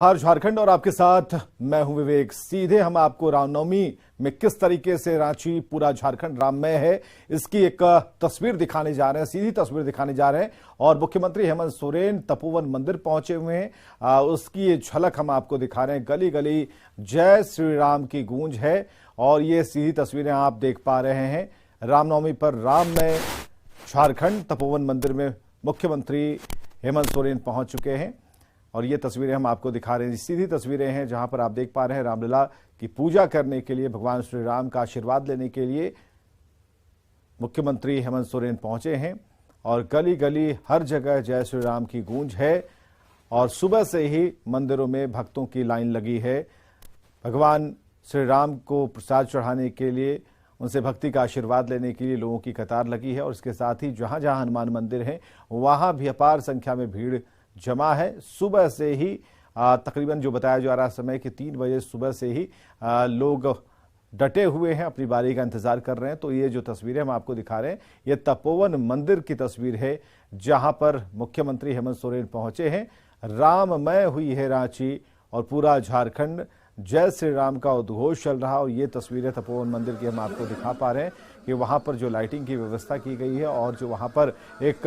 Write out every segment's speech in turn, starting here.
हर झारखंड और आपके साथ मैं हूं विवेक। सीधे हम आपको रामनवमी में किस तरीके से रांची पूरा झारखंड राममय है इसकी एक तस्वीर दिखाने जा रहे हैं, सीधी तस्वीर दिखाने जा रहे हैं। और मुख्यमंत्री हेमंत सोरेन तपोवन मंदिर पहुंचे हुए हैं, उसकी ये झलक हम आपको दिखा रहे हैं। गली गली जय श्री राम की गूंज है और ये सीधी तस्वीरें आप देख पा रहे हैं। रामनवमी पर राममय झारखंड तपोवन मंदिर में मुख्यमंत्री हेमंत सोरेन पहुंच चुके हैं और ये तस्वीरें हम आपको दिखा रहे हैं। सीधी तस्वीरें हैं जहां पर आप देख पा रहे हैं रामलीला की पूजा करने के लिए, भगवान श्री राम का आशीर्वाद लेने के लिए मुख्यमंत्री हेमंत सोरेन पहुंचे हैं और गली गली हर जगह जय श्री राम की गूंज है और सुबह से ही मंदिरों में भक्तों की लाइन लगी है। भगवान श्री राम को प्रसाद चढ़ाने के लिए, उनसे भक्ति का आशीर्वाद लेने के लिए लोगों की कतार लगी है और इसके साथ ही जहां जहां हनुमान मंदिर है वहां भी अपार संख्या में भीड़ जमा है। सुबह से ही तकरीबन जो बताया जा रहा समय कि 3 बजे सुबह से ही लोग डटे हुए हैं, अपनी बारी का इंतजार कर रहे हैं। तो ये जो तस्वीरें हम आपको दिखा रहे हैं ये तपोवन मंदिर की तस्वीर है जहां पर मुख्यमंत्री हेमंत सोरेन पहुंचे हैं। राममय हुई है रांची और पूरा झारखंड जय श्री राम का उद्घोष चल रहा और ये तस्वीरें तपोवन मंदिर की हम आपको दिखा पा रहे हैं कि वहां पर जो लाइटिंग की व्यवस्था की गई है और जो वहां पर एक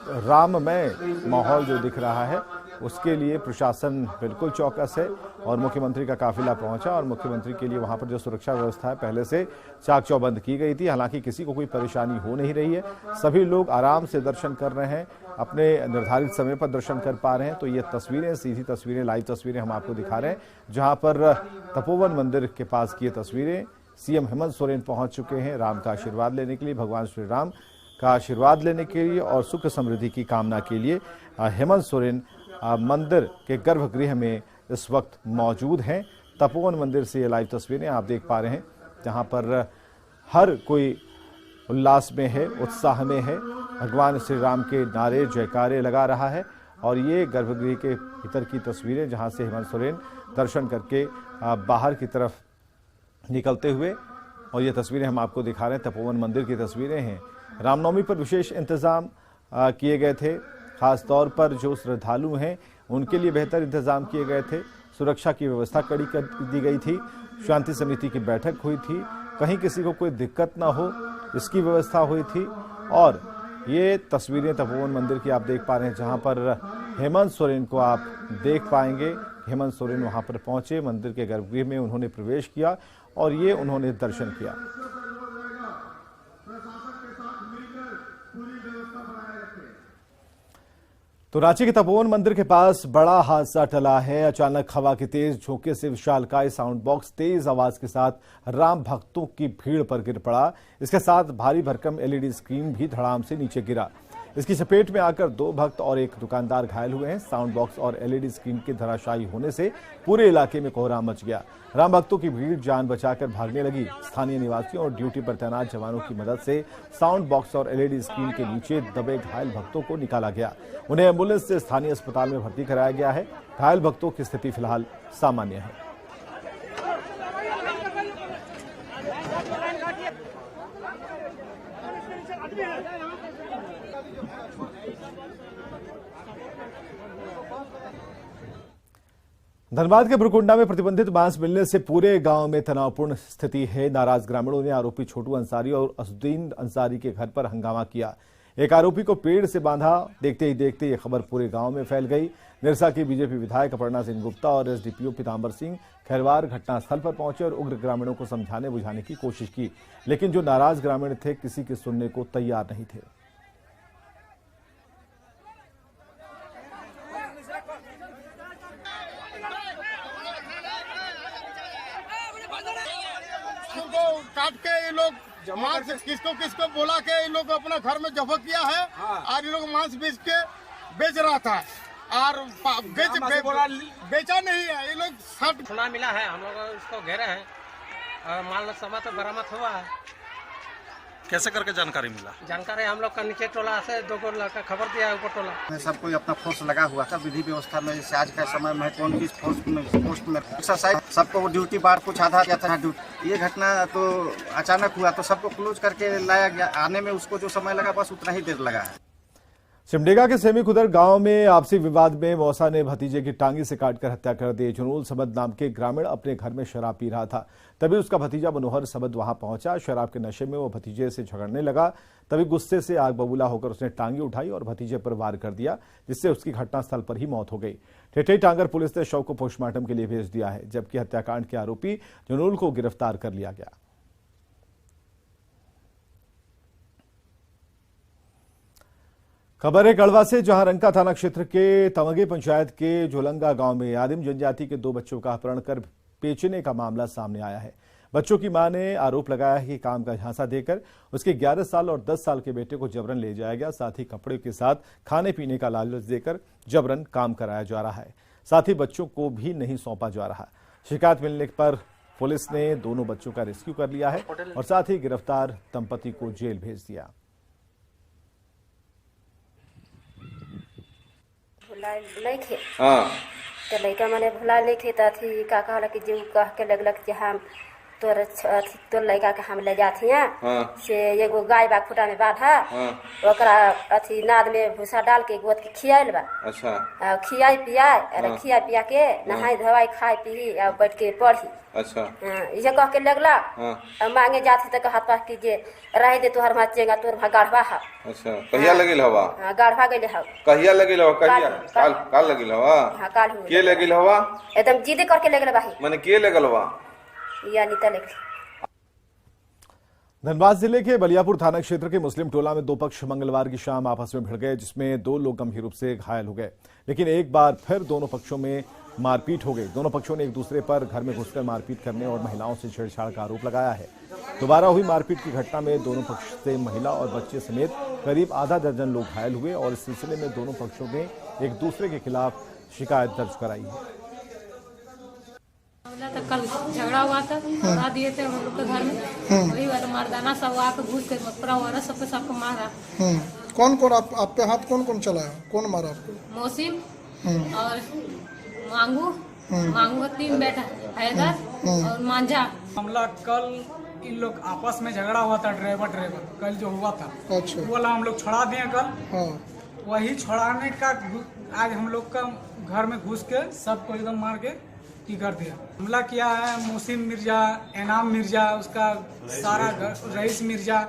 राममय माहौल जो दिख रहा है उसके लिए प्रशासन बिल्कुल चौकस है और मुख्यमंत्री का काफिला पहुंचा और मुख्यमंत्री के लिए वहां पर जो सुरक्षा व्यवस्था है पहले से चाक चौबंद की गई थी। हालांकि किसी को कोई परेशानी हो नहीं रही है, सभी लोग आराम से दर्शन कर रहे हैं, अपने निर्धारित समय पर दर्शन कर पा रहे हैं। तो ये तस्वीरें, सीधी तस्वीरें, लाइव तस्वीरें हम आपको दिखा रहे हैं जहां पर तपोवन मंदिर के पास की ये तस्वीरें। सीएम हेमंत सोरेन पहुंच चुके हैं राम का आशीर्वाद लेने के लिए, भगवान श्री राम का आशीर्वाद लेने के लिए और सुख समृद्धि की कामना के लिए हेमंत सोरेन मंदिर के गर्भगृह में इस वक्त मौजूद हैं। तपोवन मंदिर से ये लाइव तस्वीरें आप देख पा रहे हैं जहां पर हर कोई उल्लास में है, उत्साह में है, भगवान श्री राम के नारे जयकारे लगा रहा है। और ये गर्भगृह के भीतर की तस्वीरें जहां से हेमंत सोरेन दर्शन करके बाहर की तरफ निकलते हुए, और ये तस्वीरें हम आपको दिखा रहे हैं तपोवन मंदिर की तस्वीरें हैं। रामनवमी पर विशेष इंतजाम किए गए थे, खास तौर पर जो श्रद्धालु हैं उनके लिए बेहतर इंतजाम किए गए थे। सुरक्षा की व्यवस्था कड़ी कर दी गई थी, शांति समिति की बैठक हुई थी, कहीं किसी को कोई दिक्कत ना हो इसकी व्यवस्था हुई थी। और ये तस्वीरें तपोवन मंदिर की आप देख पा रहे हैं जहां पर हेमंत सोरेन को आप देख पाएंगे। हेमंत सोरेन वहां पर पहुंचे, मंदिर के गर्भगृह में उन्होंने प्रवेश किया और ये उन्होंने दर्शन किया। तो रांची के तपोवन मंदिर के पास बड़ा हादसा टला है। अचानक हवा के तेज झोंके से विशालकाय साउंड बॉक्स तेज आवाज के साथ राम भक्तों की भीड़ पर गिर पड़ा। इसके साथ भारी भरकम एलईडी स्क्रीन भी धड़ाम से नीचे गिरा। इसकी चपेट में आकर 2 भक्त और एक दुकानदार घायल हुए हैं। साउंड बॉक्स और एलईडी स्क्रीन के धराशायी होने से पूरे इलाके में कोहराम मच गया। राम भक्तों की भीड़ जान बचाकर भागने लगी। स्थानीय निवासियों और ड्यूटी पर तैनात जवानों की मदद से साउंड बॉक्स और एलईडी स्क्रीन के नीचे दबे घायल भक्तों को निकाला गया। उन्हें एम्बुलेंस से स्थानीय अस्पताल में भर्ती कराया गया है। घायल भक्तों की स्थिति फिलहाल सामान्य है। धनबाद के ब्रुकुंडा में प्रतिबंधित बांस मिलने से पूरे गांव में तनावपूर्ण स्थिति है। नाराज ग्रामीणों ने आरोपी छोटू अंसारी और असुद्दीन अंसारी के घर पर हंगामा किया। एक आरोपी को पेड़ से बांधा। देखते ही देखते ये खबर पूरे गांव में फैल गई। निरसा की बीजेपी विधायक अपर्णा सिंह गुप्ता और एसडीपीओ पीतांबर सिंह खैरवार घटनास्थल पर पहुंचे और उग्र ग्रामीणों को समझाने बुझाने की कोशिश की, लेकिन जो नाराज ग्रामीण थे किसी की सुनने को तैयार नहीं थे। काट के ये लोग मांस किसको किसको बोला के ये लोग अपना घर में जब्त किया है। और ये लोग मांस बेच रहा था और बेचा नहीं है। ये लोग सब सुना मिला है, हम लोग इसको घेरे हैं और माल सामान तो बरामद हुआ है। कैसे करके जानकारी मिला? जानकारी हम लोग का नीचे टोला से 2 लड़का खबर दिया है, ऊपर टोला सब कोई अपना फोर्स लगा हुआ था। विधि व्यवस्था में जैसे आज का समय महत्वपूर्ण की पोस्ट में एक्सरसाइज सबको ड्यूटी बार कुछ आधा किया था। ये घटना तो अचानक हुआ तो सबको क्लोज करके लाया गया। आने में उसको जो समय लगा बस उतना ही देर लगा है। सिमडेगा के सेमी खुदर गांव में आपसी विवाद में मौसा ने भतीजे की टांगी से काटकर हत्या कर दी। जुनूल सबद नाम के ग्रामीण अपने घर में शराब पी रहा था, तभी उसका भतीजा मनोहर सबद वहां पहुंचा। शराब के नशे में वो भतीजे से झगड़ने लगा, तभी गुस्से से आग बबूला होकर उसने टांगी उठाई और भतीजे पर वार कर दिया, जिससे उसकी घटनास्थल पर ही मौत हो गई। ठेठई टांगर पुलिस ने शव को पोस्टमार्टम के लिए भेज दिया है, जबकि हत्याकांड के आरोपी जुनूल को गिरफ्तार कर लिया गया। खबर है कड़वा से, जहां रंका थाना क्षेत्र के तमगे पंचायत के झोलंगा गांव में आदिम जनजाति के 2 बच्चों का अपहरण कर बेचने का मामला सामने आया है। बच्चों की मां ने आरोप लगाया है कि काम का झांसा देकर उसके 11 साल और 10 साल के बेटे को जबरन ले जाया गया, साथ ही कपड़े के साथ खाने पीने का लालच देकर जबरन काम कराया जा रहा है, साथ ही बच्चों को भी नहीं सौंपा जा रहा। शिकायत मिलने पर पुलिस ने दोनों बच्चों का रेस्क्यू कर लिया है और साथ ही गिरफ्तार दंपति को जेल भेज दिया। हाँ तो लड़का मैंने भुला लेके तो अथी का कहला कि जो कह के लगलक कि हम तोर लड़का के हम ले जाते हैं। हाँ। से एगो गाय बा खुटा में बांधा। हाँ। ओकरा अथी नाद में भूसा डाल के गोद के खियाइल बा। अच्छा। खियाई पियाई और हाँ। खिया पिया के नहाई धोवाई खाई पी और बैठ के पढ़ी। अच्छा। ये कह के लगला। हाँ। मांगे जाते तो हाथ पास कीजिए रह दे तोहर मचेगा तोर गाढ़वा है। अच्छा कहिया लगिल हवा? गाढ़वा गइले हव। कहिया लगिल हवा? कहिया काल लगिल हवा? हां काल हो। के लगिल हवा? एकदम जिद करके लगल बाही। माने के लगल हवा? यानी तले। धनबाद जिले के बलियापुर थाना क्षेत्र के मुस्लिम टोला में 2 पक्ष मंगलवार की शाम आपस में भिड़ गए, जिसमें 2 लोग गंभीर रूप से घायल हो गए। लेकिन एक बार फिर दोनों पक्षों में मारपीट हो गई। दोनों पक्षों ने एक दूसरे पर घर में घुसकर मारपीट करने और महिलाओं से छेड़छाड़ का आरोप लगाया है। दोबारा हुई मारपीट की घटना में दोनों पक्ष से महिला और बच्चे समेत करीब आधा दर्जन लोग घायल हुए और इस सिलसिले में दोनों पक्षों ने एक दूसरे के खिलाफ शिकायत दर्ज कराई है। तो कल झगड़ा हुआ था, उड़ा दिए थे हम लोग के घर में। वही वाला मर्दाना सब आके घुस के पूरा वाला सबको मारा। कौन कौन आप पे हाथ कौन चलाया? कौन मारा आपको? मौसिम और मांगू का 3 बेटा हैदर और मांझा। मामला कल इन लोग आपस में झगड़ा हुआ था, ड्राइवर कल जो हुआ था। अच्छा। वो वाला हम लोग छोड़ा दिए कल। हाँ। वही छोड़ाने का आज हम लोग का घर में घुस के सबको एकदम मार के कर दिया। हमला किया है मौसिम मिर्जा, एनाम मिर्जा, उसका सारा रईस मिर्जा।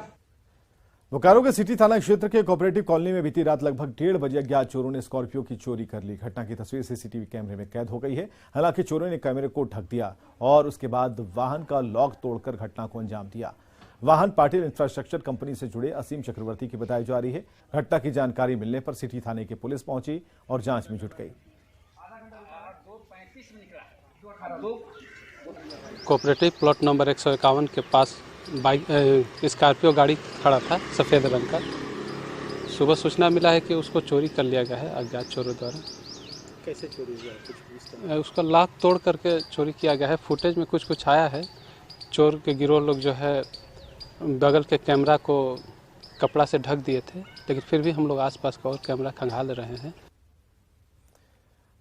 बोकारो के सिटी थाना क्षेत्र के कोऑपरेटिव कॉलोनी में बीती रात लगभग 1:30 बजे अज्ञात चोरों ने स्कॉर्पियो की चोरी कर ली। घटना की तस्वीर सीसीटीवी कैमरे में कैद हो गई है। हालांकि चोरों ने कैमरे को ढक दिया और उसके बाद वाहन का लॉक तोड़कर घटना को अंजाम दिया। वाहन पाटिल इंफ्रास्ट्रक्चर कंपनी से जुड़े असीम चक्रवर्ती की बताई जा रही है। घटना की जानकारी मिलने पर सिटी थाने की पुलिस पहुंची और जांच में जुट गई। कोऑपरेटिव प्लॉट नंबर 151 के पास बाइक स्कॉर्पियो गाड़ी खड़ा था सफ़ेद रंग का। सुबह सूचना मिला है कि उसको चोरी कर लिया गया है अज्ञात चोरों द्वारा। कैसे चोरी हुआ? उसका लॉक तोड़ करके चोरी किया गया है। फुटेज में कुछ आया है। चोर के गिरोह लोग जो है बगल के कैमरा को कपड़ा से ढक दिए थे, लेकिन फिर भी हम लोग आसपास का और कैमरा खंगाल रहे हैं।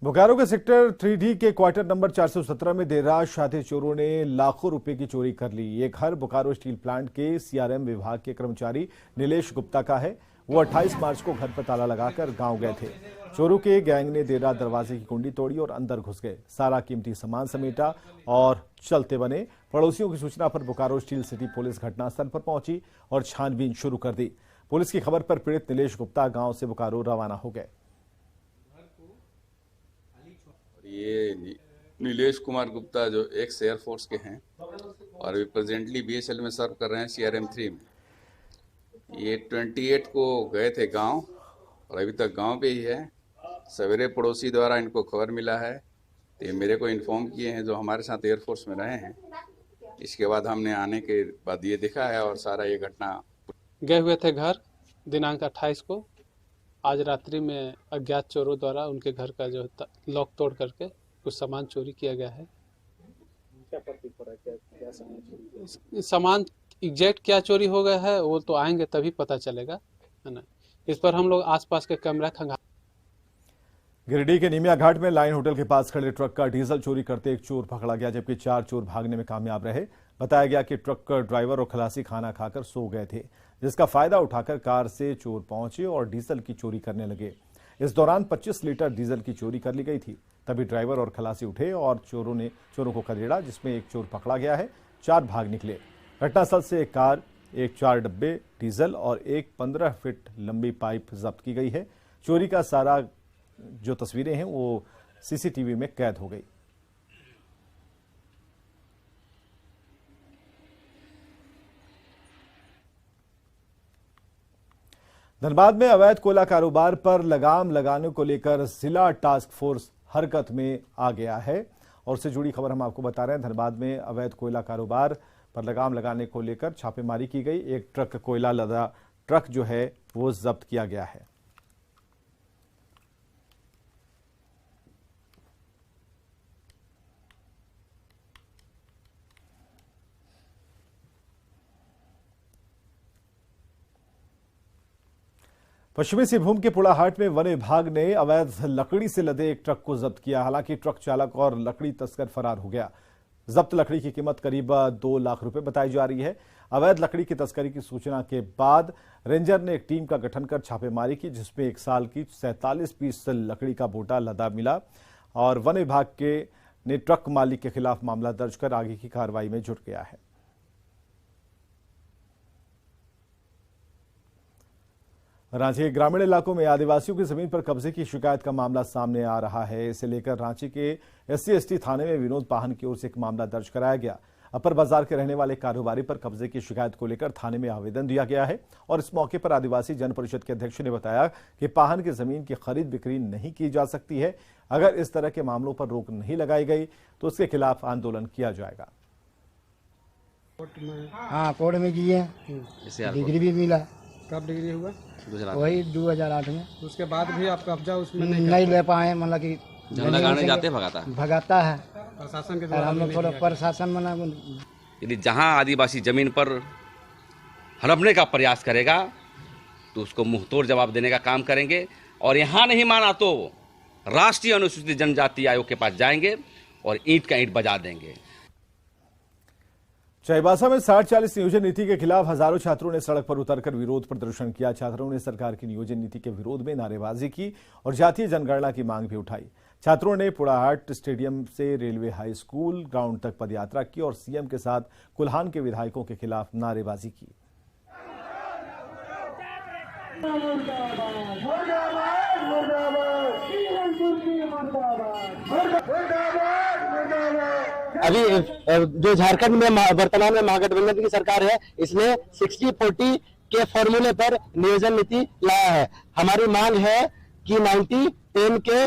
बोकारो के सेक्टर 3D के क्वार्टर नंबर 417 में देर रात शातिर चोरों ने लाखों रुपए की चोरी कर ली। ये घर बोकारो स्टील प्लांट के CRM विभाग के कर्मचारी नीलेश गुप्ता का है। वो 28 मार्च को घर पर ताला लगाकर गांव गए थे। चोरों के गैंग ने देर रात दरवाजे की कुंडी तोड़ी और अंदर घुस गए। सारा कीमती सामान समेटा और चलते बने। पड़ोसियों की सूचना पर बोकारो स्टील सिटी पुलिस घटनास्थल पर पहुंची और छानबीन शुरू कर दी। पुलिस की खबर पर पीड़ित नीलेश गुप्ता गांव से बोकारो रवाना हो गए। ये नीलेश कुमार गुप्ता जो एक्स एयरफोर्स के हैं और अभी प्रेजेंटली BSL में सर्व कर रहे हैं CRM 3 में। ये 28 को गए थे गांव और अभी तक गांव पे ही है। सवेरे पड़ोसी द्वारा इनको खबर मिला है तो ये मेरे को इन्फॉर्म किए हैं, जो हमारे साथ एयरफोर्स में रहे हैं। इसके बाद हमने आने के बाद ये देखा है और सारा ये घटना। गए हुए थे घर दिनांक 28 को। आज रात्रि में अज्ञात चोरों द्वारा उनके घर का जो लॉक तोड़ करके कुछ सामान चोरी किया गया है। क्या प्रतीत हो रहा है? क्या सामान सामान एग्जैक्ट क्या चोरी हो गया है वो तो आएंगे तभी पता चलेगा, है ना। इस पर हम लोग आसपास के कैमरा खंगाल। गिरिडीह के निमिया घाट में लाइन होटल के पास खड़े ट्रक का डीजल चोरी करते एक चोर पकड़ा गया, जबकि 4 चोर भागने में कामयाब रहे। बताया गया कि ट्रक का ड्राइवर और खलासी खाना खाकर सो गए थे। जिसका फायदा उठाकर कार से चोर पहुंचे और डीजल की चोरी करने लगे। इस दौरान 25 लीटर डीजल की चोरी कर ली गई थी। तभी ड्राइवर और खलासी उठे और चोरों को खदेड़ा, जिसमें एक चोर पकड़ा गया है, 4 भाग निकले। घटनास्थल से एक कार, एक 4 डब्बे डीजल और एक 15 फीट लंबी पाइप जब्त की गई है। चोरी का सारा जो तस्वीरें हैं वो सीसीटीवी में कैद हो गई। धनबाद में अवैध कोयला कारोबार पर लगाम लगाने को लेकर जिला टास्क फोर्स हरकत में आ गया है और उससे जुड़ी खबर हम आपको बता रहे हैं। धनबाद में अवैध कोयला कारोबार पर लगाम लगाने को लेकर छापेमारी की गई। एक ट्रक कोयला लदा ट्रक जो है वो जब्त किया गया है। पश्चिमी सिंहभूम के पुड़ाहाट में वन विभाग ने अवैध लकड़ी से लदे एक ट्रक को जब्त किया। हालांकि ट्रक चालक और लकड़ी तस्कर फरार हो गया। जब्त लकड़ी की कीमत करीब 2 लाख रुपए बताई जा रही है। अवैध लकड़ी की तस्करी की सूचना के बाद रेंजर ने एक टीम का गठन कर छापेमारी की, जिसमें 1 साल की 47 पीस लकड़ी का बोटा लदा मिला और वन विभाग ने ट्रक मालिक के खिलाफ मामला दर्ज कर आगे की कार्रवाई में जुट गया है। रांची के ग्रामीण इलाकों में आदिवासियों की जमीन पर कब्जे की शिकायत का मामला सामने आ रहा है। इसे लेकर रांची के SC/ST थाने में विनोद पाहन की ओर से एक मामला दर्ज कराया गया। अपर बाजार के रहने वाले कारोबारी पर कब्जे की शिकायत को लेकर थाने में आवेदन दिया गया है और इस मौके पर आदिवासी जन परिषद के अध्यक्ष ने बताया कि पाहन की जमीन की खरीद बिक्री नहीं की जा सकती है। अगर इस तरह के मामलों पर रोक नहीं लगाई गई तो उसके खिलाफ आंदोलन किया जाएगा। हाँ, कोर्ट में किए, डिग्री भी मिला। कब डिग्री हुआ? वही 2008 में। उसके बाद भी आप कब्जा उसमें नहीं ले पाए, मतलब कि झंडा गाड़ने जाते भगाता है प्रशासन के हम लोग। थोड़ा प्रशासन मना, यदि जहां आदिवासी जमीन पर हड़पने का प्रयास करेगा तो उसको मुंहतोड़ जवाब देने का काम करेंगे और यहां नहीं माना तो राष्ट्रीय अनुसूचित जनजाति आयोग के पास जाएंगे और ईंट का ईंट बजा देंगे। चाईबासा में 60-40 नियोजन नीति के खिलाफ हजारों छात्रों ने सड़क पर उतरकर विरोध प्रदर्शन किया। छात्रों ने सरकार की नियोजन नीति के विरोध में नारेबाजी की और जातीय जनगणना की मांग भी उठाई। छात्रों ने पुड़ाहाट स्टेडियम से रेलवे हाई स्कूल ग्राउंड तक पदयात्रा की और सीएम के साथ कुल्हान के विधायकों के खिलाफ नारेबाजी की। अभी जो झारखंड में वर्तमान में महागठबंधन की सरकार है, इसने 60-40 के फॉर्मूले पर नियोजन नीति लाया है। हमारी मांग है कि 90-10 के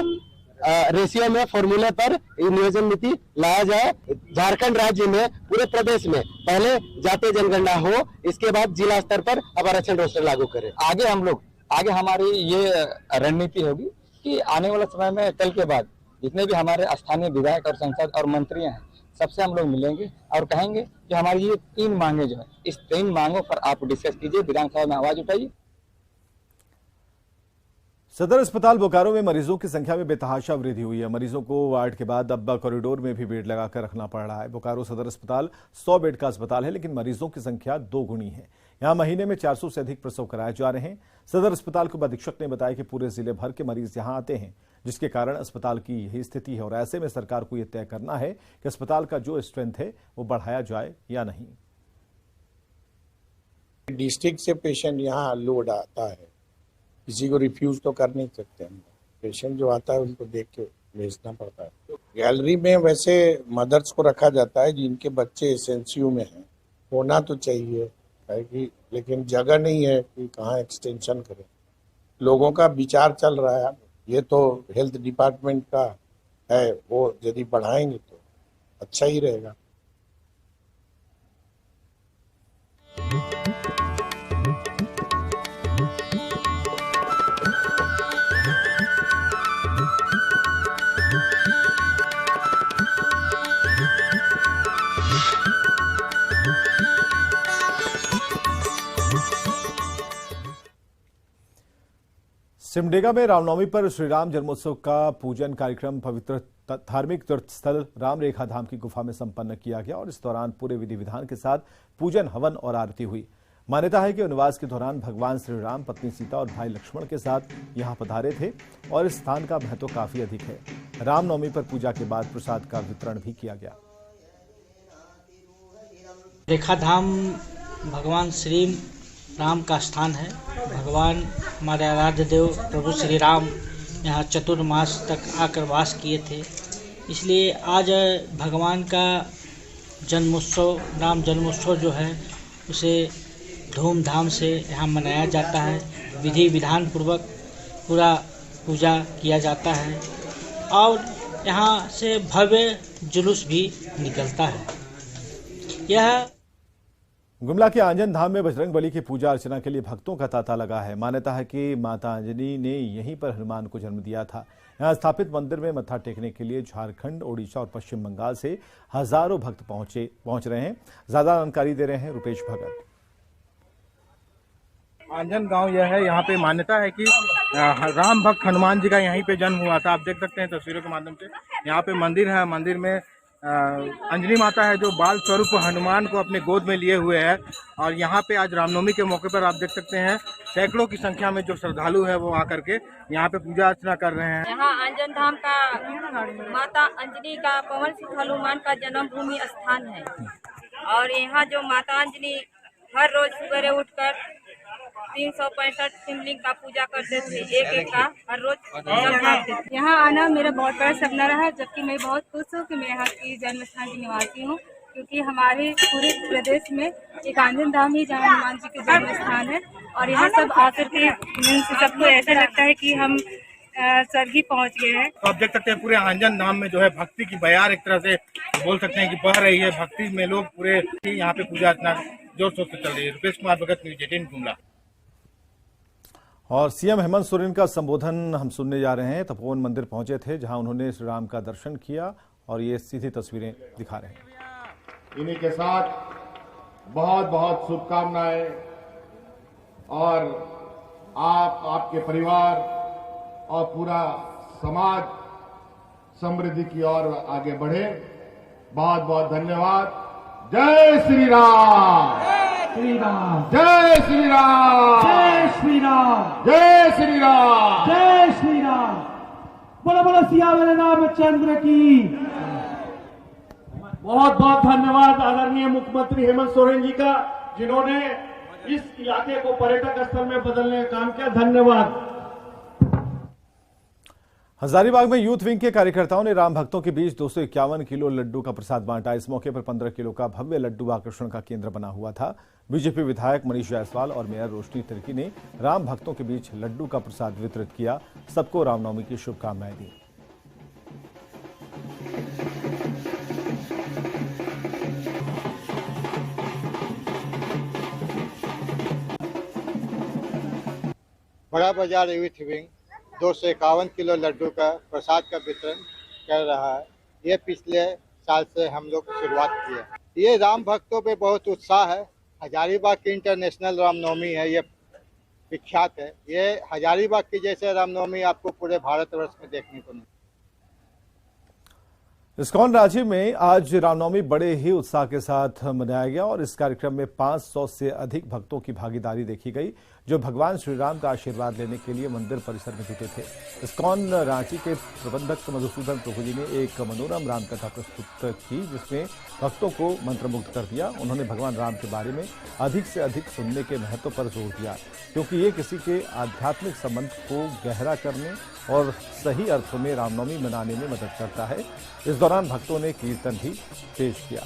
रेशियो में फॉर्मूले पर नियोजन नीति लाया जाए। झारखंड राज्य में पूरे प्रदेश में पहले जातीय जनगणना हो, इसके बाद जिला स्तर पर अब आरक्षण रोस्टर लागू करें। आगे हमारी ये रणनीति होगी कि आने वाले समय में कल के बाद जितने भी हमारे स्थानीय विधायक और सांसद और मंत्री हैं, सबसे हम लोग मिलेंगे और कहेंगे कि हमारी ये 3 मांगे जो है, इस 3 मांगों पर आप डिस्कस कीजिए, विधानसभा में आवाज उठाइए। सदर अस्पताल बोकारो में मरीजों की संख्या में बेतहाशा वृद्धि हुई है। मरीजों को वार्ड के बाद अब कॉरिडोर में भी बेड लगाकर रखना पड़ रहा है। बोकारो सदर अस्पताल 100 बेड का अस्पताल है, लेकिन मरीजों की संख्या 2 गुनी है। यहां महीने में 400 से अधिक प्रसव कराए जा रहे हैं। सदर अस्पताल के अधीक्षक ने बताया कि पूरे जिले भर के मरीज यहां आते हैं, जिसके कारण अस्पताल की यही स्थिति है और ऐसे में सरकार को यह तय करना है कि अस्पताल का जो स्ट्रेंथ है वो बढ़ाया जाए या नहीं। डिस्ट्रिक्ट से पेशेंट यहाँ लोड आता है, किसी को रिफ्यूज तो कर नहीं सकते हम। पेशेंट जो आता है उनको देख के भेजना पड़ता है। तो गैलरी में वैसे मदर्स को रखा जाता है जिनके बच्चे एसएनसीयू में हैं, होना तो चाहिए कि, लेकिन जगह नहीं है कि कहाँ एक्सटेंशन करें। लोगों का विचार चल रहा है, ये तो हेल्थ डिपार्टमेंट का है, वो यदि बढ़ाएंगे तो अच्छा ही रहेगा। सिमडेगा में रामनवमी पर श्रीराम जन्मोत्सव का पूजन कार्यक्रम पवित्र धार्मिक तीर्थ स्थल राम रेखा धाम की गुफा में संपन्न किया गया और इस दौरान पूरे विधि विधान के साथ पूजन, हवन और आरती हुई। मान्यता है कि वनवास के दौरान भगवान श्री राम पत्नी सीता और भाई लक्ष्मण के साथ यहाँ पधारे थे और इस स्थान का महत्व काफी अधिक है। रामनवमी पर पूजा के बाद प्रसाद का वितरण भी किया गया। रेखा धाम भगवान श्री राम का स्थान है। भगवान हमारे आराध्य देव प्रभु श्री राम यहाँ चतुर्मास तक आकर वास किए थे, इसलिए आज भगवान का जन्मोत्सव, राम जन्मोत्सव जो है उसे धूमधाम से यहाँ मनाया जाता है। विधि विधान पूर्वक पूरा पूजा किया जाता है और यहाँ से भव्य जुलूस भी निकलता है। यह गुमला के आंजन धाम में बजरंग बली की पूजा अर्चना के लिए भक्तों का तांता लगा है। मान्यता है कि माता अंजनी ने यहीं पर हनुमान को जन्म दिया था। यहाँ स्थापित मंदिर में मत्था टेकने के लिए झारखंड, ओडिशा और पश्चिम बंगाल से हजारों भक्त पहुंच रहे हैं। ज्यादा जानकारी दे रहे हैं रुपेश भगत। आंजन गांव यह है, यहाँ पे मान्यता है कि राम भक्त हनुमान जी का यहीं पे जन्म हुआ था। आप देख सकते हैं तस्वीरों के माध्यम से। यहाँ पे मंदिर है, मंदिर में अंजनी माता है जो बाल स्वरूप हनुमान को अपने गोद में लिए हुए है। और यहाँ पे आज रामनवमी के मौके पर आप देख सकते हैं सैकड़ों की संख्या में जो श्रद्धालु है वो आकर के यहाँ पे पूजा अर्चना कर रहे हैं। यहाँ आंजन धाम का माता अंजनी का पवन सिंह हनुमान का जन्म भूमि स्थान है और यहाँ जो माता अंजनी हर रोज सवेरे उठकर 365 शिवलिंग का पूजा करते थे, एक का हर रोज। यहाँ आना मेरा बहुत बड़ा सपना रहा, जबकि मैं बहुत खुश हूँ कि मैं यहाँ की जन्म स्थान की निवासी हूँ, क्योंकि हमारे पूरे प्रदेश में एक आंजन धाम ही जहाँ हनुमान जी के जन्म स्थान है और यहाँ सब आकर के सबको ऐसा लगता है कि हम स्वर्ग ही पहुँच गए हैं। तो आप देख सकते हैं पूरे आंजन धाम में जो है भक्ति की बयार एक तरह से बोल सकते हैं कि बह रही है। भक्ति में लोग पूरे यहाँ पे पूजा अर्चना जोर शोर से चल रही है। रुपेश कुमार भगत, न्यूज़ 18 गुमला। और सीएम हेमंत सोरेन का संबोधन हम सुनने जा रहे हैं। तपोवन मंदिर पहुंचे थे जहां उन्होंने श्री राम का दर्शन किया और ये सीधी तस्वीरें दिखा रहे हैं। इन्हीं के साथ बहुत बहुत शुभकामनाएं और आपके परिवार और पूरा समाज समृद्धि की ओर आगे बढ़े। बहुत बहुत धन्यवाद। जय श्री राम, श्री राम, जय श्री राम, जय श्री राम, जय श्री राम, जय श्री राम। बोलो बोलो सियावर रामचंद्र की। बहुत बहुत धन्यवाद आदरणीय मुख्यमंत्री हेमंत सोरेन जी का, जिन्होंने इस इलाके को पर्यटक स्थल में बदलने का काम किया। धन्यवाद। हजारीबाग में यूथ विंग के कार्यकर्ताओं ने राम भक्तों के बीच 251 किलो लड्डू का प्रसाद बांटा। इस मौके पर 15 किलो का भव्य लड्डू आकर्षण का केंद्र बना हुआ था। बीजेपी विधायक मनीष जायसवाल और मेयर रोशनी तिर्की ने राम भक्तों के बीच लड्डू का प्रसाद वितरित किया। सबको रामनवमी की शुभकामनाएं दी। बड़ा बाजार यूथ विंग 251 किलो लड्डू का प्रसाद का वितरण कर रहा है। ये पिछले साल से हम लोग शुरुआत की है। ये राम भक्तों पे बहुत उत्साह है। हजारीबाग की इंटरनेशनल रामनवमी है, ये विख्यात है। ये हजारीबाग की जैसे रामनवमी आपको पूरे भारतवर्ष में देखने को मिली। इस्कॉन रांची में आज रामनवमी बड़े ही उत्साह के साथ मनाया गया और इस कार्यक्रम में 500 से अधिक भक्तों की भागीदारी देखी गई, जो भगवान श्री राम का आशीर्वाद लेने के लिए मंदिर परिसर में जुटे थे। इस्कॉन रांची के प्रबंधक मधुसूदन प्रभु जी ने एक मनोरम रामकथा प्रस्तुत की, जिसमें भक्तों को मंत्रमुग्ध कर दिया। उन्होंने भगवान राम के बारे में अधिक से अधिक सुनने के महत्व पर जोर दिया, क्योंकि ये किसी के आध्यात्मिक संबंध को गहरा करने और सही अर्थों में रामनवमी मनाने में मदद करता है। इस दौरान भक्तों ने कीर्तन भी पेश किया।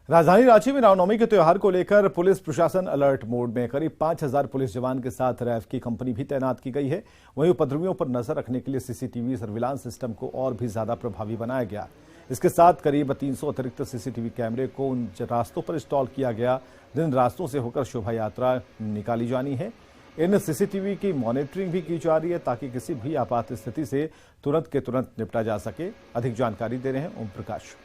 राजधानी रांची में रामनवमी के त्योहार को लेकर पुलिस प्रशासन अलर्ट मोड में। करीब 5000 पुलिस जवान के साथ रैफ की कंपनी भी तैनात की गई है। वहीं उपद्रवियों पर नजर रखने के लिए सीसीटीवी सर्विलांस सिस्टम को और भी ज्यादा प्रभावी बनाया गया। इसके साथ करीब 300 अतिरिक्त सीसीटीवी कैमरे को उन रास्तों पर इंस्टॉल किया गया जिन रास्तों से होकर शोभा यात्रा निकाली जानी है। इन सीसीटीवी की मॉनिटरिंग भी की जा रही है ताकि किसी भी आपात स्थिति से तुरंत के तुरंत निपटा जा सके। अधिक जानकारी दे रहे हैं ओम प्रकाश।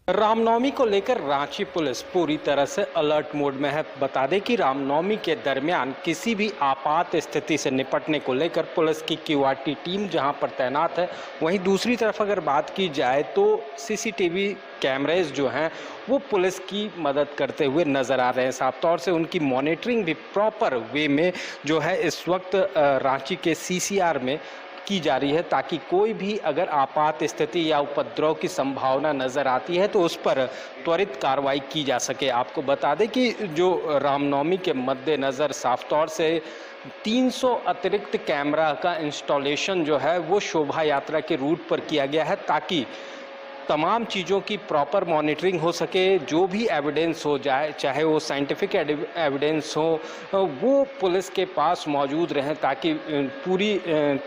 रामनवमी को लेकर रांची पुलिस पूरी तरह से अलर्ट मोड में है। बता दें कि रामनवमी के दरमियान किसी भी आपात स्थिति से निपटने को लेकर पुलिस की क्यूआरटी टीम जहां पर तैनात है, वहीं दूसरी तरफ अगर बात की जाए तो सीसीटीवी कैमरेज जो हैं वो पुलिस की मदद करते हुए नज़र आ रहे हैं। साफ तौर से उनकी मॉनिटरिंग भी प्रॉपर वे में जो है इस वक्त रांची के सीसीआर में की जा रही है, ताकि कोई भी अगर आपात स्थिति या उपद्रव की संभावना नज़र आती है तो उस पर त्वरित कार्रवाई की जा सके। आपको बता दें कि जो रामनवमी के मद्देनज़र साफ तौर से 300 अतिरिक्त कैमरा का इंस्टॉलेशन जो है वो शोभा यात्रा के रूट पर किया गया है, ताकि तमाम चीज़ों की प्रॉपर मॉनिटरिंग हो सके। जो भी एविडेंस हो जाए, चाहे वो साइंटिफिक एविडेंस हो, वो पुलिस के पास मौजूद रहें, ताकि पूरी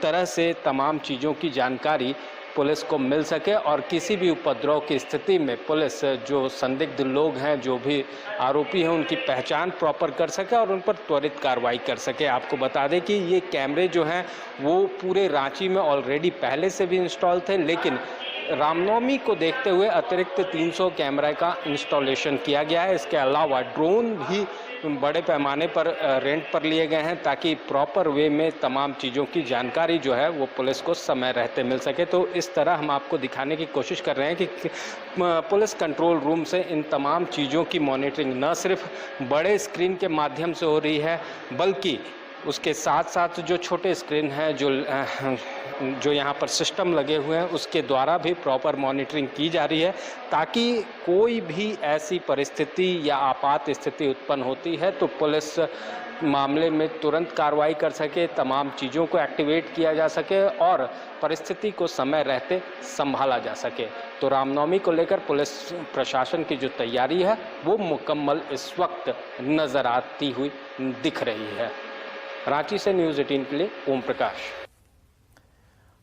तरह से तमाम चीज़ों की जानकारी पुलिस को मिल सके और किसी भी उपद्रव की स्थिति में पुलिस जो संदिग्ध लोग हैं, जो भी आरोपी हैं, उनकी पहचान प्रॉपर कर सके और उन पर त्वरित कार्रवाई कर सके। आपको बता दें कि ये कैमरे जो हैं वो पूरे रांची में ऑलरेडी पहले से भी इंस्टॉल थे, लेकिन रामनवमी को देखते हुए अतिरिक्त 300 कैमरा का इंस्टॉलेशन किया गया है। इसके अलावा ड्रोन भी बड़े पैमाने पर रेंट पर लिए गए हैं, ताकि प्रॉपर वे में तमाम चीज़ों की जानकारी जो है वो पुलिस को समय रहते मिल सके। तो इस तरह हम आपको दिखाने की कोशिश कर रहे हैं कि पुलिस कंट्रोल रूम से इन तमाम चीज़ों की मॉनिटरिंग न सिर्फ बड़े स्क्रीन के माध्यम से हो रही है, बल्कि उसके साथ साथ जो छोटे स्क्रीन हैं, जो यहाँ पर सिस्टम लगे हुए हैं, उसके द्वारा भी प्रॉपर मॉनिटरिंग की जा रही है, ताकि कोई भी ऐसी परिस्थिति या आपात स्थिति उत्पन्न होती है तो पुलिस मामले में तुरंत कार्रवाई कर सके, तमाम चीज़ों को एक्टिवेट किया जा सके और परिस्थिति को समय रहते संभाला जा सके। तो रामनवमी को लेकर पुलिस प्रशासन की जो तैयारी है वो मुकम्मल इस वक्त नज़र आती हुई दिख रही है। रांची से न्यूज़ 18 के लिए ओम प्रकाश।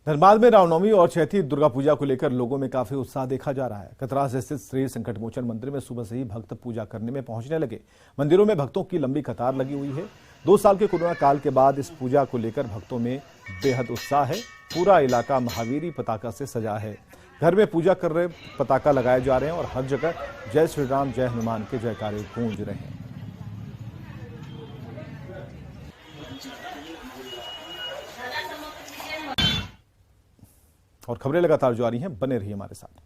धनबाद में रामनवमी और चैती दुर्गा पूजा को लेकर लोगों में काफी उत्साह देखा जा रहा है। कतरास स्थित श्री संकट मोचन मंदिर में सुबह से ही भक्त पूजा करने में पहुंचने लगे। मंदिरों में भक्तों की लंबी कतार लगी हुई है। 2 साल के कोरोना काल के बाद इस पूजा को लेकर भक्तों में बेहद उत्साह है। पूरा इलाका महावीरी पताका से सजा है। घर में पूजा कर रहे पताका लगाए जा रहे हैं और हर जगह जय श्री राम जय हनुमान के जयकारे गूंज रहे हैं। और खबरें लगातार जारी हैं, बने रहिए हमारे साथ।